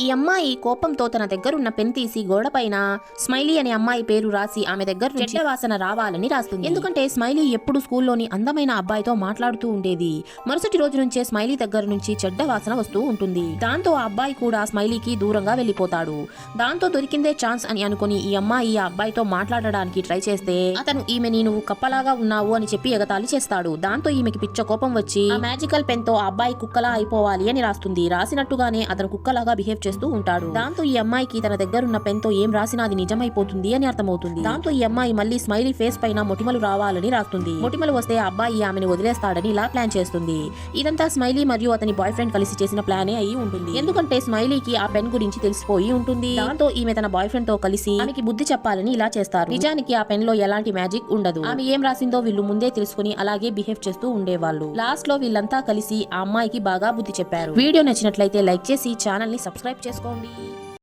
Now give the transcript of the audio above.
ఈ అమ్మాయి కోపంతో తన దగ్గరున్న పెన్ తీసి గోడపైన స్మైలీ అనే అమ్మాయి పేరు రాసి ఆమె దగ్గర చెడ్డ వాసన రావాలని రాస్తుంది. ఎందుకంటే స్మైలీ ఎప్పుడు స్కూల్లోని అందమైన అబ్బాయితో మాట్లాడుతూ ఉండేది. మరుసటి రోజు నుంచే స్మైలీ దగ్గర నుంచి చెడ్డ వాసన వస్తూ ఉంటుంది. దాంతో ఆ అబ్బాయి కూడా స్మైలీకి దూరంగా వెళ్లిపోతాడు. దాంతో దొరికిందే ఛాన్స్ అని అనుకుని ఈ అమ్మాయి ఆ అబ్బాయితో మాట్లాడడానికి ట్రై చేస్తే అతను ఈమెని నువ్వు కప్పలాగా ఉన్నావు అని చెప్పి ఎగతాళి చేస్తాడు. దాంతో ఈమెకి పిచ్చ కోపం వచ్చి ఆ మ్యాజికల్ పెన్ తో ఆ అబ్బాయి కుక్కలా అయిపోవాలి అని రాస్తుంది. రాసినట్టుగానే అతను కుక్కలాగా బిహేవ్ చేస్తూ ఉంటాడు. దాంతో ఈ అమ్మాయికి తన దగ్గరున్న పెన్ తో ఏం రాసినా అది నిజమైపోతుంది అని అర్థమవుతుంది. దాంతో ఈ అమ్మాయి మళ్ళీ స్మైలీ ఫేస్ పైన మొటిమలు రావాలని రాస్తుంది. మొటిమలు వస్తే ఆ అబ్బాయి ఆమెను వదిలేస్తాడని ఇలా ప్లాన్ చేస్తుంది. ఇదంతా స్మైలీ మరియు అతని బాయ్ ఫ్రెండ్ కలిసి చేసిన ప్లానే అయి ఉంటుంది. ఎందుకంటే స్మైలీకి ఆ పెన్ గురించి తెలిసిపోయి ఉంటుంది. దాంతో ఈమె తన బాయ్ ఫ్రెండ్ తో కలిసి ఆమెకి బుద్ధి చెప్పాలని ఇలా చేస్తారు. నిజానికి ఆ పెన్ లో ఎలాంటి మ్యాజిక్ ఉండదు. ఆమె ఏం రాసిందో వీళ్ళు ముందే తెలుసుకుని అలాగే బిహేవ్ చేస్తూ ఉండేవాళ్ళు. లాస్ట్ లో వీళ్ళంతా కలిసి ఆ అమ్మాయికి బాగా బుద్ధి చెప్పారు. వీడియో నచ్చినట్లయితే లైక్ చేసి ఛానల్ ని సబ్స్క్రైబ్ చేసుకోండి.